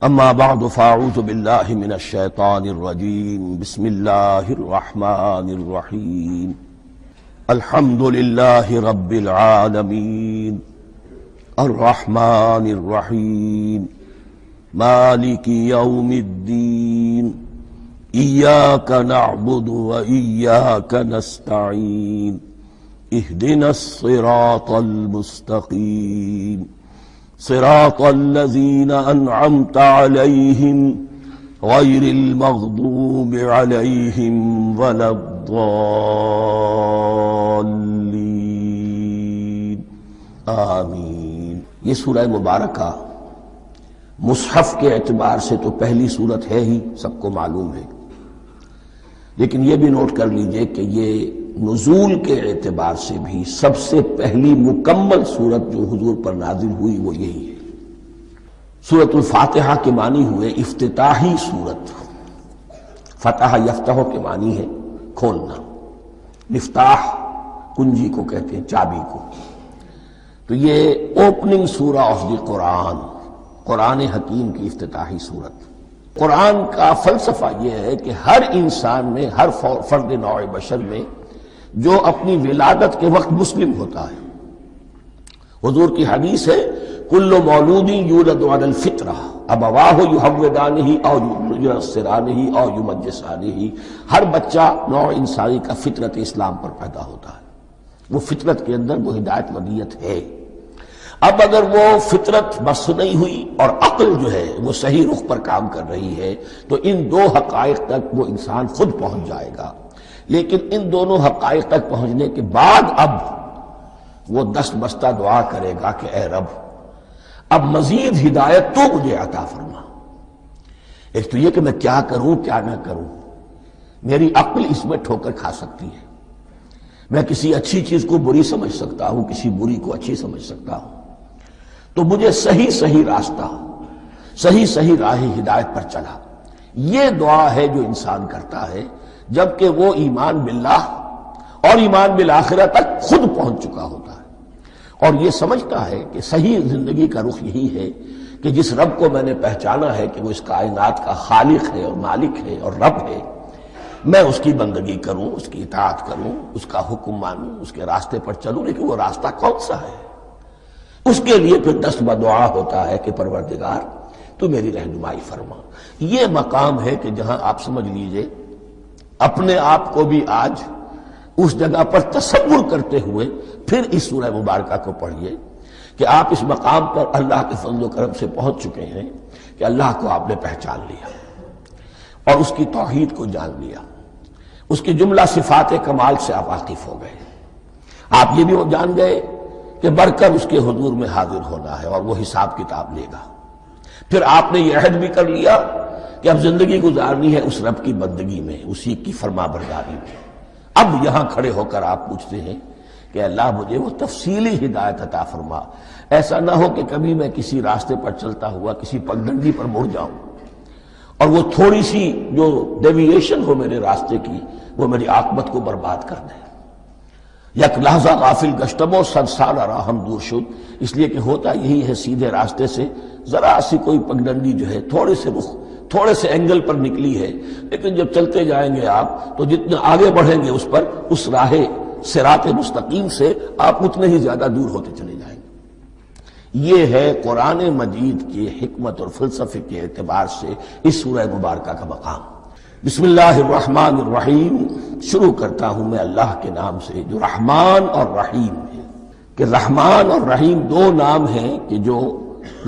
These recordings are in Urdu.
اما بعد فاعوذ باللہ من الشیطان الرجیم بسم اللہ الرحمن الرحیم الحمد للہ رب العالمین الرحمن الرحیم مالک یوم الدین ایاک نعبد و ایاک نستعین اہدنا الصراط المستقیم صراط الذين أنعمت عليهم غير المغضوب عليهم ولا الضالين آمین۔ یہ سورہ مبارکہ مصحف کے اعتبار سے تو پہلی سورت ہے ہی، سب کو معلوم ہے، لیکن یہ بھی نوٹ کر لیجئے کہ یہ نزول کے اعتبار سے بھی سب سے پہلی مکمل سورت جو حضور پر نازل ہوئی وہ یہی ہے۔ سورۃ الفاتحہ کے معنی ہوئے افتتاحی سورت۔ فتح یفتح کے معنی ہے کھولنا، مفتاح کنجی کو کہتے ہیں، چابی کو۔ تو یہ اوپننگ سورہ آف دی قرآن، قرآن حکیم کی افتتاحی سورت۔ قرآن کا فلسفہ یہ ہے کہ ہر انسان میں، ہر فرد نوع بشر میں جو اپنی ولادت کے وقت مسلم ہوتا ہے، حضور کی حدیث ہے کل مولود یولد علی الفطرہ ابواہ یحودانہ او ینصرانہ او یمجسانہ، ہر بچہ نوع انسانی کا فطرت اسلام پر پیدا ہوتا ہے، وہ فطرت کے اندر وہ ہدایت ودیت ہے۔ اب اگر وہ فطرت بس نہیں ہوئی اور عقل جو ہے وہ صحیح رخ پر کام کر رہی ہے تو ان دو حقائق تک وہ انسان خود پہنچ جائے گا، لیکن ان دونوں حقائق تک پہنچنے کے بعد اب وہ دست بستہ دعا کرے گا کہ اے رب اب مزید ہدایت تو مجھے عطا فرما۔ ایک تو یہ کہ میں کیا کروں کیا نہ کروں، میری عقل اس میں ٹھوکر کھا سکتی ہے، میں کسی اچھی چیز کو بری سمجھ سکتا ہوں، کسی بری کو اچھی سمجھ سکتا ہوں، تو مجھے صحیح راستہ، صحیح راہ ہدایت پر چلا۔ یہ دعا ہے جو انسان کرتا ہے جبکہ وہ ایمان باللہ اور ایمان بالآخرہ تک خود پہنچ چکا ہوتا ہے اور یہ سمجھتا ہے کہ صحیح زندگی کا رخ یہی ہے کہ جس رب کو میں نے پہچانا ہے کہ وہ اس کائنات کا خالق ہے اور مالک ہے اور رب ہے، میں اس کی بندگی کروں، اس کی اطاعت کروں، اس کا حکم مانوں، اس کے راستے پر چلوں، لیکن وہ راستہ کون سا ہے؟ اس کے لیے پھر دست بدعا ہوتا ہے کہ پروردگار تو میری رہنمائی فرما۔ یہ مقام ہے کہ جہاں آپ سمجھ لیجئے اپنے آپ کو بھی آج اس جگہ پر تصور کرتے ہوئے پھر اس سورہ مبارکہ کو پڑھیے کہ آپ اس مقام پر اللہ کے فضل و کرم سے پہنچ چکے ہیں کہ اللہ کو آپ نے پہچان لیا اور اس کی توحید کو جان لیا، اس کی جملہ صفات کمال سے آپ واقف ہو گئے۔ آپ یہ بھی جان گئے کہ بڑھ کر اس کے حضور میں حاضر ہونا ہے اور وہ حساب کتاب لے گا۔ پھر آپ نے یہ عہد بھی کر لیا کہ اب زندگی گزارنی ہے اس رب کی بندگی میں، اسی کی فرما برداری میں۔ اب یہاں کھڑے ہو کر آپ پوچھتے ہیں کہ اللہ مجھے وہ تفصیلی ہدایت عطا فرما، ایسا نہ ہو کہ کبھی میں کسی راستے پر چلتا ہوا کسی پگڈنڈی پر مڑ جاؤں اور وہ تھوڑی سی جو ڈیویشن ہو میرے راستے کی وہ میری عاقبت کو برباد کر دے۔ یک لحظہ غافل گشتم و صد سال راہم دور شد، اس لیے کہ ہوتا یہی ہے سیدھے راستے سے ذرا سی کوئی پگڈنڈی جو ہے تھوڑے سے اینگل پر نکلی ہے، لیکن جب چلتے جائیں گے آپ تو جتنے آگے بڑھیں گے اس پر، اس راہ صراط مستقیم سے آپ اتنے ہی زیادہ دور ہوتے چلے جائیں گے۔ یہ ہے قرآن مجید کی حکمت اور فلسفے کے اعتبار سے اس سورہ مبارکہ کا مقام۔ بسم اللہ الرحمن الرحیم، شروع کرتا ہوں میں اللہ کے نام سے جو رحمان اور رحیم ہے، کہ رحمان اور رحیم دو نام ہیں کہ جو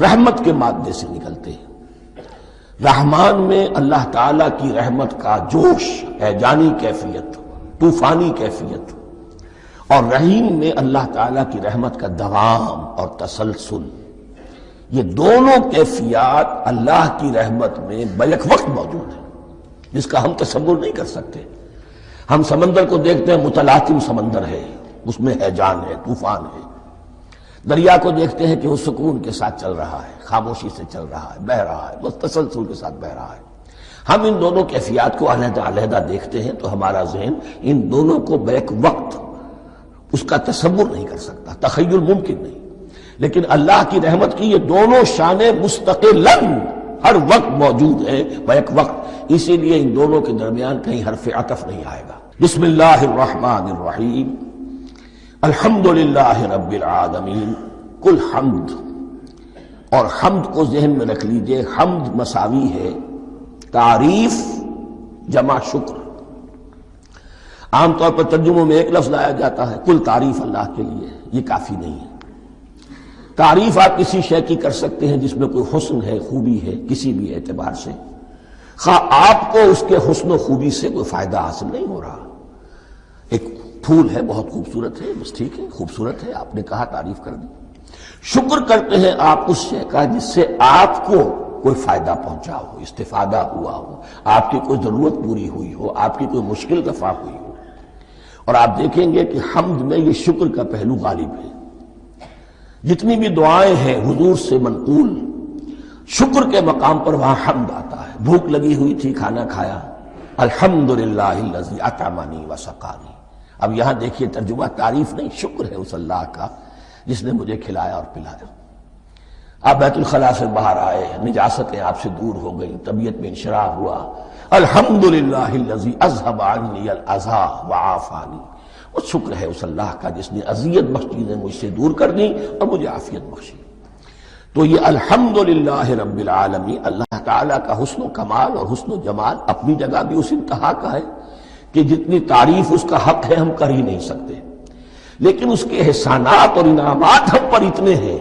رحمت کے مادے سے نکلتے ہیں۔ رحمان میں اللہ تعالیٰ کی رحمت کا جوش، ہیجانی کیفیت، طوفانی کیفیت، اور رحیم میں اللہ تعالیٰ کی رحمت کا دوام اور تسلسل۔ یہ دونوں کیفیات اللہ کی رحمت میں بیک وقت موجود ہیں جس کا ہم تصور نہیں کر سکتے۔ ہم سمندر کو دیکھتے ہیں، متلاطم سمندر ہے، اس میں ہیجان ہے، طوفان ہے۔ دریا کو دیکھتے ہیں کہ وہ سکون کے ساتھ چل رہا ہے، خاموشی سے چل رہا ہے، بہہ رہا ہے، بس تسلسل کے ساتھ بہہ رہا ہے۔ ہم ان دونوں کیفیات کو علیحدہ دیکھتے ہیں تو ہمارا ذہن ان دونوں کو بیک وقت اس کا تصور نہیں کر سکتا، تخیل ممکن نہیں۔ لیکن اللہ کی رحمت کی یہ دونوں شانیں مستقلاً ہر وقت موجود ہے بیک وقت، اسی لیے ان دونوں کے درمیان کہیں حرف عطف نہیں آئے گا۔ بسم اللہ الرحمن الرحیم، الحمد للہ رب العالمین۔ کل حمد، اور حمد کو ذہن میں رکھ لیجئے، حمد مساوی ہے تعریف جمع شکر۔ عام طور پر ترجموں میں ایک لفظ لایا جاتا ہے، کل تعریف اللہ کے لیے، یہ کافی نہیں ہے۔ تعریف آپ کسی شے کی کر سکتے ہیں جس میں کوئی حسن ہے، خوبی ہے، کسی بھی اعتبار سے، خواہ آپ کو اس کے حسن و خوبی سے کوئی فائدہ حاصل نہیں ہو رہا۔ ایک پھول ہے، بہت خوبصورت ہے، بس ٹھیک ہے، خوبصورت ہے، آپ نے کہا، تعریف کر دی۔ شکر کرتے ہیں آپ اس شے کا جس سے آپ کو کوئی فائدہ پہنچا ہو، استفادہ ہوا ہو، آپ کی کوئی ضرورت پوری ہوئی ہو، آپ کی کوئی مشکل دفع ہوئی ہو۔ اور آپ دیکھیں گے کہ حمد میں یہ شکر کا پہلو غالب ہے۔ جتنی بھی دعائیں ہیں حضور سے منقول، شکر کے مقام پر وہاں حمد آتا ہے۔ بھوک لگی ہوئی تھی، کھانا کھایا، الحمدللہ الذی اطعمنی وسقانی۔ اب یہاں دیکھیے ترجمہ تعریف نہیں، شکر ہے اس اللہ کا جس نے مجھے کھلایا اور پلایا۔ آپ بیت الخلاء سے باہر آئے، نجاستیں آپ سے دور ہو گئیں، طبیعت میں انشراح ہوا، الحمدللہ الذی اذھب عنی الاذی وعافانی۔ وہ شکر ہے اس اللہ کا جس نے اذیت بخش چیزیں مجھ سے دور کر دیں اور مجھے عافیت بخشی۔ تو یہ الحمدللہ رب العالمین، اللہ تعالیٰ کا حسن و کمال اور حسن و جمال اپنی جگہ بھی اس انتہا کا ہے کہ جتنی تعریف اس کا حق ہے ہم کر ہی نہیں سکتے، لیکن اس کے احسانات اور انعامات ہم پر اتنے ہیں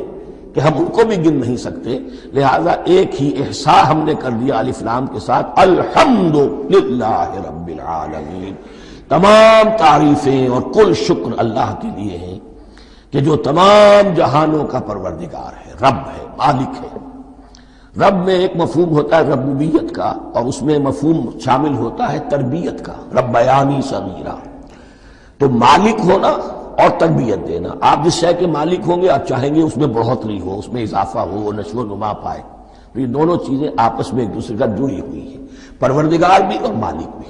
کہ ہم ان کو بھی گن نہیں سکتے۔ لہذا ایک ہی احساء ہم نے کر دیا الف لام کے ساتھ، الحمدللہ رب العالمین۔ تمام تعریفیں اور کل شکر اللہ کے لیے ہیں کہ جو تمام جہانوں کا پروردگار ہے، رب ہے، مالک ہے۔ رب میں ایک مفہوم ہوتا ہے ربوبیت کا، اور اس میں مفہوم شامل ہوتا ہے تربیت کا، ربیانی صغیرہ۔ تو مالک ہونا اور تربیت دینا، آپ جس شے کے مالک ہوں گے آپ چاہیں گے اس میں بڑھوتری ہو، اس میں اضافہ ہو، وہ نشو و نما پائے۔ تو یہ دونوں چیزیں آپس میں ایک دوسرے کا جڑی ہوئی ہیں، پروردگار بھی اور مالک بھی۔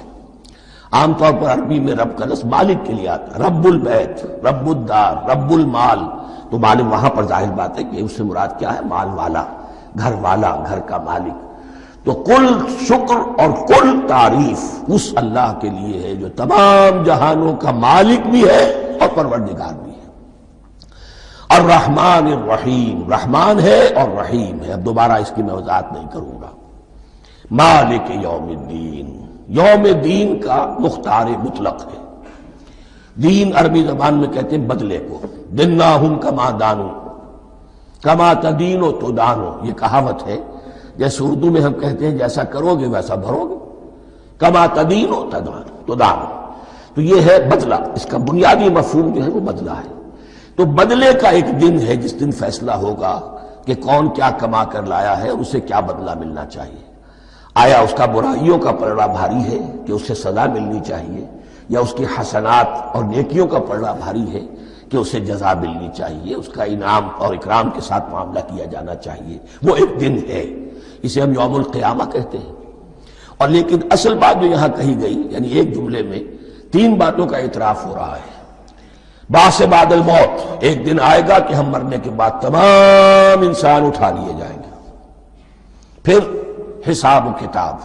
عام طور پر عربی میں رب کا لفظ مالک کے لیے آتا ہے، رب البیت، رب الدار، رب المال۔ تو مالک وہاں پر ظاہر بات ہے کہ اس سے مراد کیا ہے، مال والا، گھر والا، گھر کا مالک۔ تو کل شکر اور کل تعریف اس اللہ کے لیے ہے جو تمام جہانوں کا مالک بھی ہے اور پروردگار بھی ہے۔ الرحمن الرحیم، رحمان ہے اور رحیم ہے۔ اب دوبارہ اس کی میں وضاحت نہیں کروں گا۔ مالک یوم الدین، یوم دین کا مختار مطلق ہے۔ دین عربی زبان میں کہتے ہیں بدلے کو، دناہم کما دانو کما تدینو تو دانو، یہ کہاوت ہے۔ جیسے اردو میں ہم کہتے ہیں جیسا کرو گے ویسا بھرو گے، کما تدینو تو دانو، تو یہ ہے بدلہ۔ اس کا بنیادی مفہوم جو ہے وہ بدلہ ہے۔ تو بدلے کا ایک دن ہے جس دن فیصلہ ہوگا کہ کون کیا کما کر لایا ہے اور اسے کیا بدلہ ملنا چاہیے۔ آیا اس کا برائیوں کا پلڑا بھاری ہے کہ اسے سزا ملنی چاہیے، یا اس کی حسنات اور نیکیوں کا پلڑا بھاری ہے کہ اسے جزا ملنی چاہیے، اس کا انعام اور اکرام کے ساتھ معاملہ کیا جانا چاہیے۔ وہ ایک دن ہے، اسے ہم یوم القیامہ کہتے ہیں۔ اور لیکن اصل بات جو یہاں کہی گئی، یعنی ایک جملے میں تین باتوں کا اعتراف ہو رہا ہے۔ بعث بعد الموت، ایک دن آئے گا کہ ہم مرنے کے بعد تمام انسان اٹھا لیے جائیں گے، پھر حساب و کتاب،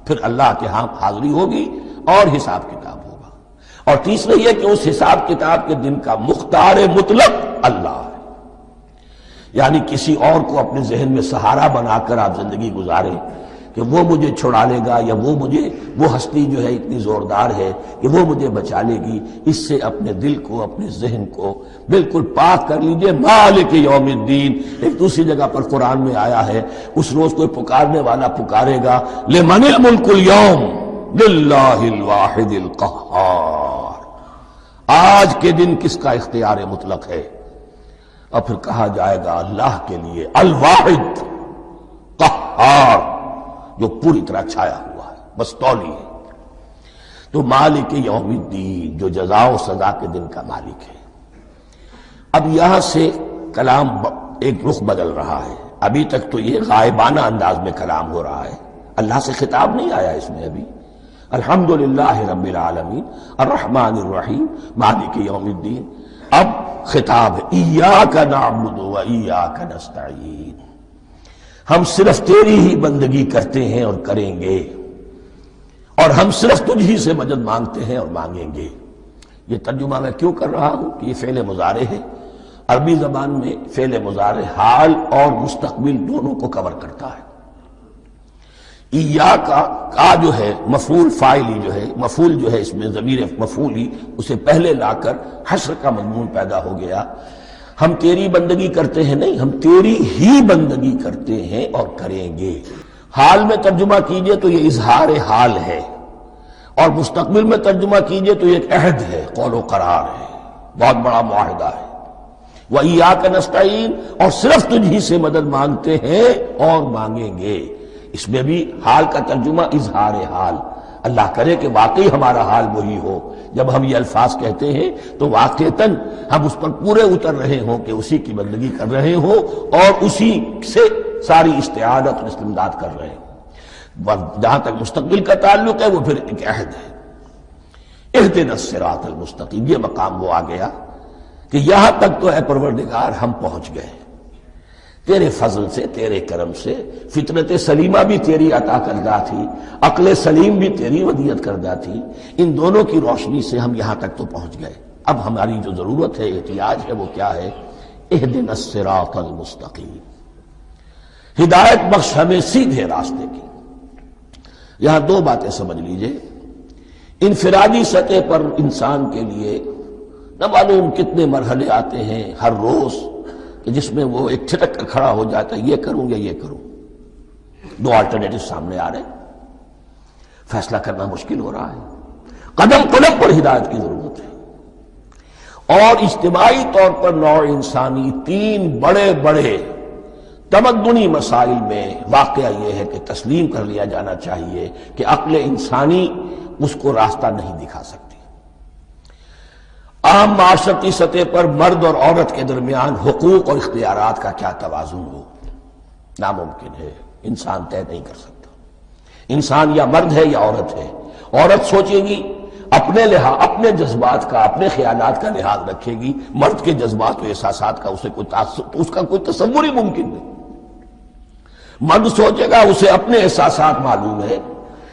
پھر اللہ کے ہاں حاضری ہوگی اور حساب کتاب ہوگا۔ اور تیسرا یہ کہ اس حساب کتاب کے دن کا مختار مطلق اللہ ہے، یعنی کسی اور کو اپنے ذہن میں سہارا بنا کر آپ زندگی گزاریں کہ وہ مجھے چھڑا لے گا، یا وہ ہستی جو ہے اتنی زوردار ہے کہ وہ مجھے بچا لے گی، اس سے اپنے دل کو، اپنے ذہن کو بالکل پاک کر لیجئے۔ مالک یوم الدین، ایک دوسری جگہ پر قرآن میں آیا ہے، اس روز کوئی پکارنے والا پکارے گا، لمن الملک اليوم للہ الواحد القہار، آج کے دن کس کا اختیار مطلق ہے؟ اور پھر کہا جائے گا اللہ کے لیے، الواحد قہار، جو پوری طرح چھایا ہوا ہے، بس تولی ہے۔ تو مالک یوم الدین، جو جزا و سزا کے دن کا مالک ہے۔ اب یہاں سے کلام ایک رخ بدل رہا ہے۔ ابھی تک تو یہ غائبانہ انداز میں کلام ہو رہا ہے، اللہ سے خطاب نہیں آیا اس میں ابھی۔ الحمدللہ رب العالمین الرحمن الرحیم مالک یوم الدین۔ اب خطاب ہے، ایاک نعبد و ایاک نستعین، ہم صرف تیری ہی بندگی کرتے ہیں اور کریں گے، اور ہم صرف تجھ ہی سے مدد مانگتے ہیں اور مانگیں گے۔ یہ ترجمہ میں کیوں کر رہا ہوں کہ یہ فعل مضارع ہے۔ عربی زبان میں فعل مضارع حال اور مستقبل دونوں کو کور کرتا ہے۔ ایاک کا جو ہے مفعول فاعلی جو ہے، مفعول جو ہے اس میں ضمیر مفعولی اسے پہلے لا کر حشر کا مضمون پیدا ہو گیا۔ ہم تیری بندگی کرتے ہیں نہیں، ہم تیری ہی بندگی کرتے ہیں اور کریں گے۔ حال میں ترجمہ کیجئے تو یہ اظہار حال ہے، اور مستقبل میں ترجمہ کیجئے تو یہ ایک عہد ہے، قول و قرار ہے، بہت بڑا معاہدہ ہے۔ وَإِيَّاكَ نَسْتَعِينُ، اور صرف تجھ ہی سے مدد مانگتے ہیں اور مانگیں گے۔ اس میں بھی حال کا ترجمہ اظہار حال، اللہ کرے کہ واقعی ہمارا حال وہی ہو، جب ہم یہ الفاظ کہتے ہیں تو واقعتاً ہم اس پر پورے اتر رہے ہوں کہ اسی کی بندگی کر رہے ہوں اور اسی سے ساری استعانت اور استمداد کر رہے ہیں۔ جہاں تک مستقبل کا تعلق ہے وہ پھر ایک عہد ہے۔ اہدنا الصراط المستقیم، یہ مقام وہ آ گیا کہ یہاں تک تو اے پروردگار ہم پہنچ گئے، تیرے فضل سے، تیرے کرم سے۔ فطرت سلیمہ بھی تیری عطا کردہ تھی، عقل سلیم بھی تیری ودیعت کردہ تھی، ان دونوں کی روشنی سے ہم یہاں تک تو پہنچ گئے۔ اب ہماری جو ضرورت ہے، احتیاج ہے، وہ کیا ہے؟ اہدنا الصراط المستقیم، ہدایت بخش ہمیں سیدھے راستے کی۔ یہاں دو باتیں سمجھ لیجئے۔ انفرادی سطح پر انسان کے لیے نہ معلوم کتنے مرحلے آتے ہیں ہر روز کہ جس میں وہ ایک چھٹک کر کھڑا ہو جاتا ہے، یہ کروں یا یہ کروں، دو آلٹرنیٹو سامنے آ رہے ہیں، فیصلہ کرنا مشکل ہو رہا ہے۔ قدم قدم پر ہدایت کی ضرورت ہے، اور اجتماعی طور پر نوع انسانی تین بڑے بڑے تمدنی مسائل میں واقعہ یہ ہے کہ تسلیم کر لیا جانا چاہیے کہ عقل انسانی اس کو راستہ نہیں دکھا سکتی۔ عام معاشرتی سطح پر مرد اور عورت کے درمیان حقوق اور اختیارات کا کیا توازن ہو، ناممکن ہے، انسان طے نہیں کر سکتا۔ انسان یا مرد ہے یا عورت ہے۔ عورت سوچے گی اپنے لحاظ، اپنے جذبات کا، اپنے خیالات کا لحاظ رکھے گی، مرد کے جذبات و احساسات کا اسے کوئی اس کا کوئی تصور ہی ممکن نہیں۔ مرد سوچے گا اسے اپنے احساسات معلوم ہے،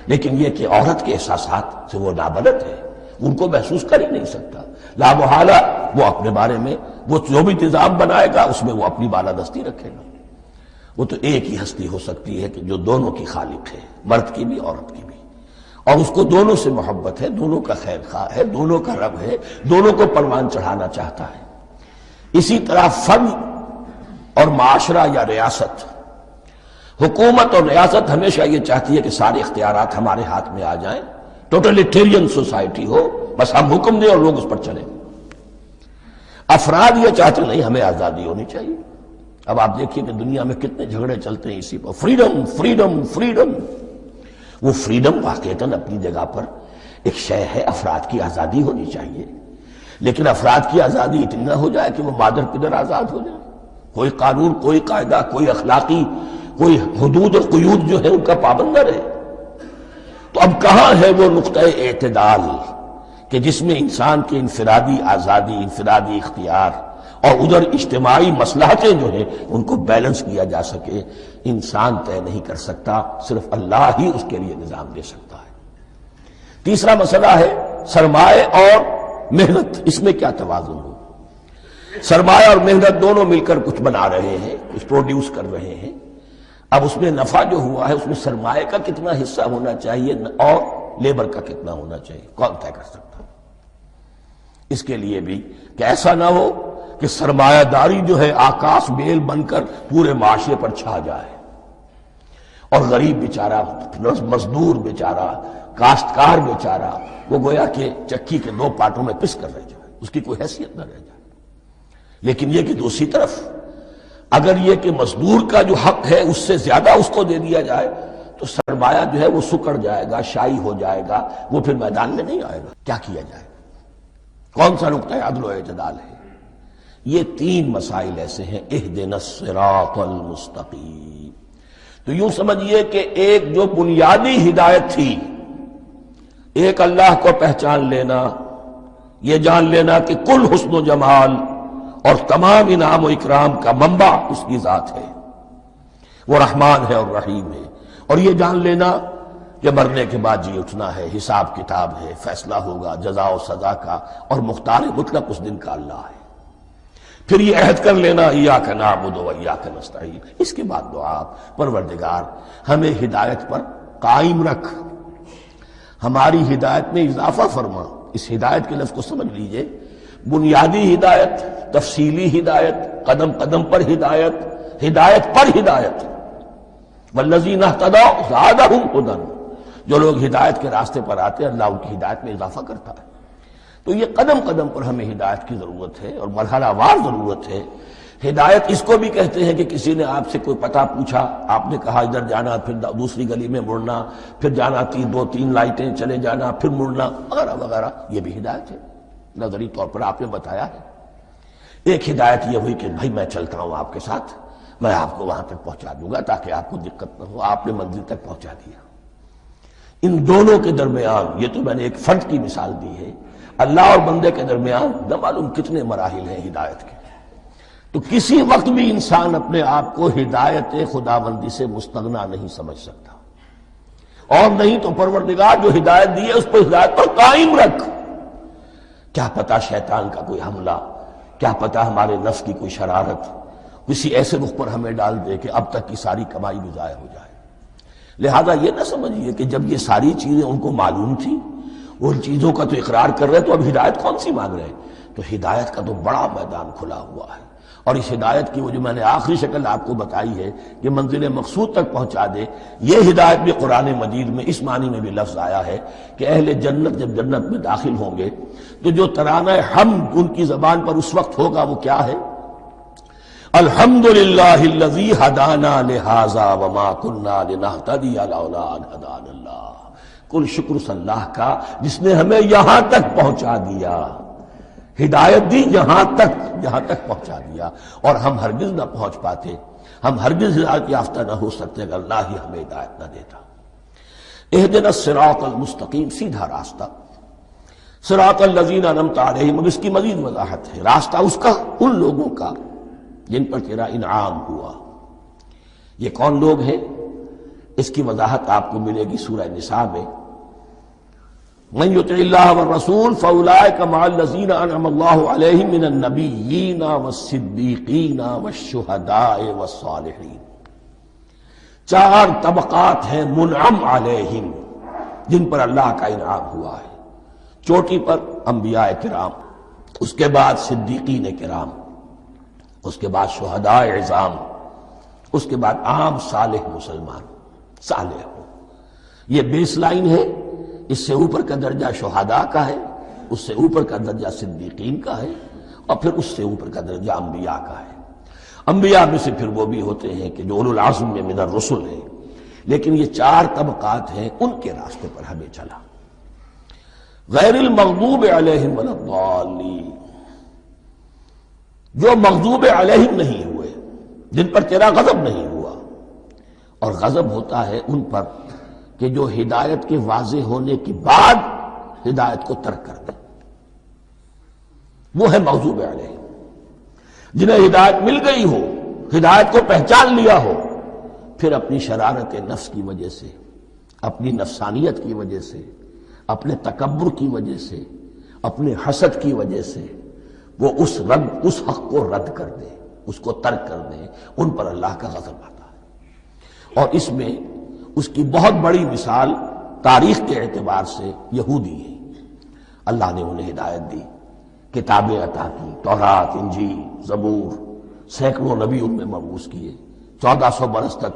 لیکن یہ کہ عورت کے احساسات سے وہ نابلد ہے، ان کو محسوس کر ہی نہیں سکتا۔ لا محالہ وہ اپنے بارے میں وہ جو بھی نظام بنائے گا اس میں وہ اپنی بالادستی رکھے گا۔ وہ تو ایک ہی ہستی ہو سکتی ہے کہ جو دونوں کی خالق ہے، مرد کی بھی عورت کی بھی، اور اس کو دونوں سے محبت ہے، دونوں کا خیر خواہ ہے، دونوں کا رب ہے، دونوں کو پروان چڑھانا چاہتا ہے۔ اسی طرح فرد اور معاشرہ یا ریاست، حکومت اور ریاست ہمیشہ یہ چاہتی ہے کہ سارے اختیارات ہمارے ہاتھ میں آ جائیں، ٹوٹلیٹیرین سوسائٹی ہو، بس ہم حکم دیں اور لوگ اس پر چلیں۔ افراد یہ چاہتے نہیں، ہمیں آزادی ہونی چاہیے۔ اب آپ دیکھیے کہ دنیا میں کتنے جھگڑے چلتے ہیں اسی پر، فریڈم فریڈم فریڈم۔ وہ فریڈم واقعتاً اپنی جگہ پر ایک شے ہے، افراد کی آزادی ہونی چاہیے، لیکن افراد کی آزادی اتنی نہ ہو جائے کہ وہ مادر پدر آزاد ہو جائے، کوئی قانون، کوئی قاعدہ، کوئی اخلاقی کوئی حدود اور قیود جو ہے ان کا پابند نہ رہے۔ تو اب کہاں ہے وہ نقطہ اعتدال کہ جس میں انسان کی انفرادی آزادی، انفرادی اختیار اور ادھر اجتماعی مصلحتیں جو ہیں ان کو بیلنس کیا جا سکے؟ انسان طے نہیں کر سکتا، صرف اللہ ہی اس کے لیے نظام دے سکتا ہے۔ تیسرا مسئلہ ہے سرمایہ اور محنت، اس میں کیا توازن ہو؟ سرمایہ اور محنت دونوں مل کر کچھ بنا رہے ہیں، کچھ پروڈیوس کر رہے ہیں۔ اب اس میں نفع جو ہوا ہے اس میں سرمایہ کا کتنا حصہ ہونا چاہیے اور لیبر کا کتنا ہونا چاہیے، کون طے کر سکتا؟ اس کے لیے بھی کہ ایسا نہ ہو کہ سرمایہ داری جو ہے آکاش بیل بن کر پورے معاشرے پر چھا جائے، اور غریب بیچارہ، مزدور بیچارہ، کاشتکار بیچارہ وہ گویا کہ چکی کے دو پارٹوں میں پس کر رہ جائے، اس کی کوئی حیثیت نہ رہ جائے۔ لیکن یہ کہ دوسری طرف اگر یہ کہ مزدور کا جو حق ہے اس سے زیادہ اس کو دے دیا جائے تو سرمایہ جو ہے وہ سکڑ جائے گا، شائی ہو جائے گا، وہ پھر میدان میں نہیں آئے گا۔ کیا کیا جائے؟ کون سا نقطہ عدل و اعتدال ہے؟ یہ تین مسائل ایسے ہیں، اہدنا الصراط المستقیم۔ تو یوں سمجھیے کہ ایک جو بنیادی ہدایت تھی، ایک اللہ کو پہچان لینا، یہ جان لینا کہ کل حسن و جمال اور تمام انعام و اکرام کا منبع اس کی ذات ہے، وہ رحمان ہے اور رحیم ہے، اور یہ جان لینا کہ مرنے کے بعد جی اٹھنا ہے، حساب کتاب ہے، فیصلہ ہوگا جزا و سزا کا، اور مختار مطلق اس دن کا اللہ ہے۔ پھر یہ عہد کر لینا ایاک نعبد و ایاک نستعین۔ اس کے بعد دعا، پروردگار ہمیں ہدایت پر قائم رکھ، ہماری ہدایت میں اضافہ فرما۔ اس ہدایت کے لفظ کو سمجھ لیجئے، بنیادی ہدایت، تفصیلی ہدایت، قدم قدم پر ہدایت، ہدایت پر ہدایت۔ والذین اہتدوا زادہم ہدی، جو لوگ ہدایت کے راستے پر آتے ہیں اللہ ان کی ہدایت میں اضافہ کرتا ہے۔ تو یہ قدم قدم پر ہمیں ہدایت کی ضرورت ہے اور مرحلہ وار ضرورت ہے۔ ہدایت اس کو بھی کہتے ہیں کہ کسی نے آپ سے کوئی پتہ پوچھا، آپ نے کہا ادھر جانا، پھر دوسری گلی میں مڑنا، پھر جانا دو تین لائٹیں چلے جانا، پھر مڑنا، وغیرہ وغیرہ، یہ بھی ہدایت ہے، نظری طور پر آپ نے بتایا ہے۔ ایک ہدایت یہ ہوئی کہ بھائی میں چلتا ہوں آپ کے ساتھ، میں آپ کو وہاں تک پہنچا دوں گا تاکہ آپ کو دقت نہ ہو، آپ نے منزل تک پہنچا دیا۔ ان دونوں کے درمیان، یہ تو میں نے ایک فرد کی مثال دی ہے، اللہ اور بندے کے درمیان نہ معلوم کتنے مراحل ہیں ہدایت کے۔ تو کسی وقت بھی انسان اپنے آپ کو ہدایت خداوندی سے مستغنا نہیں سمجھ سکتا، اور نہیں تو پروردگار جو ہدایت دی ہے اس پر ہدایت پر قائم رکھ۔ کیا پتہ شیطان کا کوئی حملہ، کیا پتہ ہمارے نفس کی کوئی شرارت کسی ایسے رخ پر ہمیں ڈال دے کہ اب تک کی ساری کمائی بھی ضائع ہو جائے۔ لہذا یہ نہ سمجھیے کہ جب یہ ساری چیزیں ان کو معلوم تھی، وہ ان چیزوں کا تو اقرار کر رہے تو اب ہدایت کون سی مانگ رہے ہیں؟ تو ہدایت کا تو بڑا میدان کھلا ہوا ہے، اور اس ہدایت کی وہ جو میں نے آخری شکل آپ کو بتائی ہے کہ منزل مقصود تک پہنچا دے، یہ ہدایت بھی قرآن مجید میں اس معنی میں بھی لفظ آیا ہے کہ اہل جنت جب جنت میں داخل ہوں گے تو جو ترانہ حمد ان کی زبان پر اس وقت ہوگا وہ کیا ہے؟ الحمدللہ الذی ہدانا لہذا وما کنا لنہتدی لولا ان ہدانا اللہ۔ کل شکر اس اللہ کا جس نے ہمیں یہاں تک پہنچا دیا، ہدایت دی یہاں تک پہنچا دیا، اور ہم ہرگز نہ پہنچ پاتے، ہم ہرگز ہدایت یافتہ نہ ہو سکتے اگر اللہ ہی ہمیں ہدایت نہ دیتا۔ اہدنا الصراط المستقیم، سیدھا راستہ، صراط الذین انعمت علیہم، اس کی مزید وضاحت ہے، راستہ اس کا ان لوگوں کا جن پر تیرا انعام ہوا۔ یہ کون لوگ ہیں؟ اس کی وضاحت آپ کو ملے گی سورہ نساء میں، من یطع اللہ والرسول فاولئک مع الذین انعم اللہ علیہم من النبیین والصدیقین والشہداء والصالحین۔ چار طبقات ہیں منعم علیہم جن پر اللہ کا انعام ہوا ہے۔ چوٹی پر انبیاء کرام، اس کے بعد صدیقین کرام، اس کے بعد شہداء عظام، اس کے بعد عام صالح مسلمان، صالح ہو۔ یہ بیس لائن ہے، اس سے اوپر کا درجہ شہداء کا ہے، اس سے اوپر کا درجہ صدیقین کا ہے، اور پھر اس سے اوپر کا درجہ انبیاء کا ہے۔ انبیاء میں سے پھر وہ بھی ہوتے ہیں کہ جو اولو العزم میں من الرسل ہیں، لیکن یہ چار طبقات ہیں، ان کے راستے پر ہمیں چلا۔ غیر المغضوب علیہم ولا الضالین، جو مغضوب علیہم نہیں ہوئے، جن پر تیرا غضب نہیں ہوا، اور غضب ہوتا ہے ان پر کہ جو ہدایت کے واضح ہونے کے بعد ہدایت کو ترک کر دیں، وہ ہے مغضوب علیہم۔ جنہیں ہدایت مل گئی ہو، ہدایت کو پہچان لیا ہو، پھر اپنی شرارت نفس کی وجہ سے، اپنی نفسانیت کی وجہ سے، اپنے تکبر کی وجہ سے، اپنے حسد کی وجہ سے وہ اس حق کو رد کر دیں، اس کو ترک کر دیں، ان پر اللہ کا غضب آتا ہے۔ اور اس میں اس کی بہت بڑی مثال تاریخ کے اعتبار سے یہودی ہے۔ اللہ نے انہیں ہدایت دی، کتابیں عطا کی، تورات، انجیل، زبور، سینکڑوں نبی ان میں مبعوث کیے، 1400 برس تک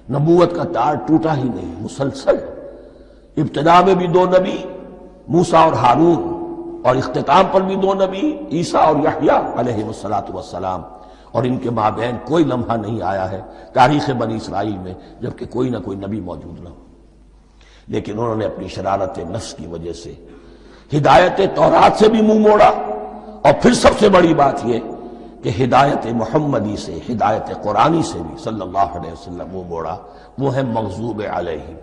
نبوت کا تار ٹوٹا ہی نہیں، مسلسل۔ ابتدا میں بھی 2 نبی، موسیٰ اور ہارون، اور اختتام پر بھی 2 نبی، عیسیٰ اور یحییٰ علیہ السلام، اور ان کے مابین کوئی لمحہ نہیں آیا ہے تاریخ بنی اسرائیل میں جبکہ کوئی نہ کوئی نبی موجود نہ ہو۔ لیکن انہوں نے اپنی شرارت نفس کی وجہ سے ہدایت تورات سے بھی منہ موڑا، اور پھر سب سے بڑی بات یہ کہ ہدایت محمدی سے، ہدایت قرآنی سے بھی صلی اللہ علیہ وسلم منہ موڑا، وہ ہے مغضوب علیہم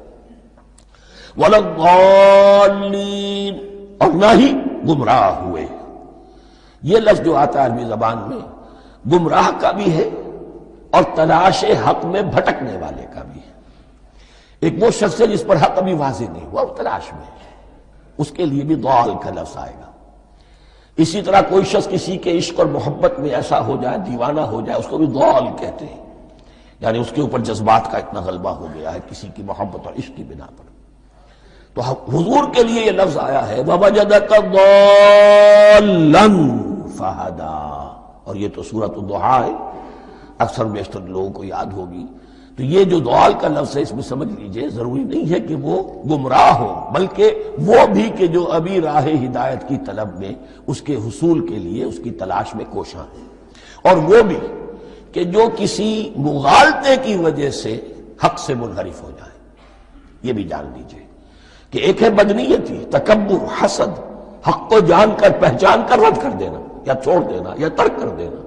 ولا الضالین، اور نہ ہی گمراہ ہوئے۔ یہ لفظ جو آتا ہے عربی زبان میں گمراہ کا بھی ہے اور تلاش حق میں بھٹکنے والے کا بھی ہے۔ ایک وہ شخص ہے جس پر حق ابھی واضح نہیں ہوا، وہ تلاش میں ہے، اس کے لیے بھی ضال کا لفظ آئے گا۔ اسی طرح کوئی شخص کسی کے عشق اور محبت میں ایسا ہو جائے، دیوانہ ہو جائے، اس کو بھی ضال کہتے ہیں، یعنی اس کے اوپر جذبات کا اتنا غلبہ ہو گیا ہے کسی کی محبت اور عشق کی بنا پر۔ تو حضور کے لیے یہ لفظ آیا ہے وَوَجَدَكَ ضَالًّا فَهَدَىٰ، اور یہ تو سورۃ الضحیٰ ہے، اکثر بیشتر لوگوں کو یاد ہوگی۔ تو یہ جو ضال کا لفظ ہے اس میں سمجھ لیجئے ضروری نہیں ہے کہ وہ گمراہ ہو، بلکہ وہ بھی کہ جو ابھی راہ ہدایت کی طلب میں اس کے حصول کے لیے اس کی تلاش میں کوشاں ہے، اور وہ بھی کہ جو کسی مغالطے کی وجہ سے حق سے منحرف ہو جائے۔ یہ بھی جان لیجئے کہ ایک ہے بدنیتی، تکبر، حسد، حق کو جان کر پہچان کر رد کر دینا یا چھوڑ دینا یا ترک کر دینا،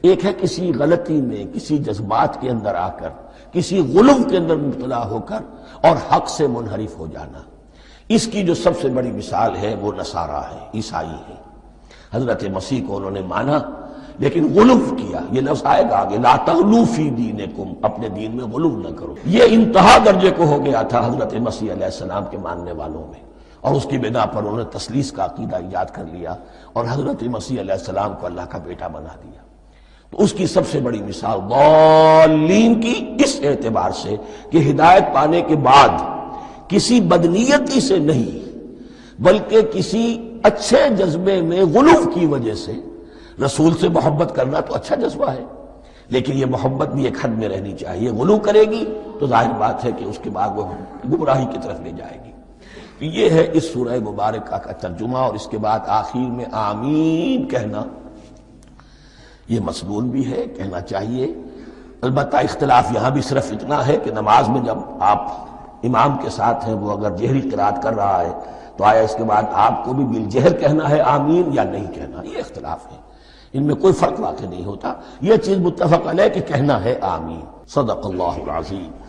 ایک ہے کسی غلطی میں، کسی جذبات کے اندر آ کر، کسی غلو کے اندر مبتلا ہو کر اور حق سے منحرف ہو جانا۔ اس کی جو سب سے بڑی مثال ہے وہ نصارہ ہے، عیسائی ہے۔ حضرت مسیح کو انہوں نے مانا لیکن غلو کیا، یہ لفظ آئے گا آگے، لا تغلو فی دینکم، اپنے دین میں غلو نہ کرو۔ یہ انتہا درجے کو ہو گیا تھا حضرت مسیح علیہ السلام کے ماننے والوں میں، اور اس کی بنا پر انہوں نے تثلیث کا عقیدہ ایجاد کر لیا اور حضرت مسیح علیہ السلام کو اللہ کا بیٹا بنا دیا۔ تو اس کی سب سے بڑی مثال ضالین کی اس اعتبار سے کہ ہدایت پانے کے بعد کسی بدنیتی سے نہیں بلکہ کسی اچھے جذبے میں غلو کی وجہ سے، رسول سے محبت کرنا تو اچھا جذبہ ہے لیکن یہ محبت بھی ایک حد میں رہنی چاہیے، غلو کرے گی تو ظاہر بات ہے کہ اس کے بعد وہ گمراہی کی طرف لے جائے گی۔ یہ ہے اس سورہ مبارکہ کا ترجمہ، اور اس کے بعد آخر میں آمین کہنا یہ مسنون بھی ہے، کہنا چاہیے۔ البتہ اختلاف یہاں بھی صرف اتنا ہے کہ نماز میں جب آپ امام کے ساتھ ہیں، وہ اگر جہری قرات کر رہا ہے تو آیا اس کے بعد آپ کو بھی بالجہر کہنا ہے آمین یا نہیں کہنا، یہ اختلاف ہے، ان میں کوئی فرق واقع نہیں ہوتا۔ یہ چیز متفق علیہ کہ کہنا ہے آمین۔ صدق اللہ العظیم۔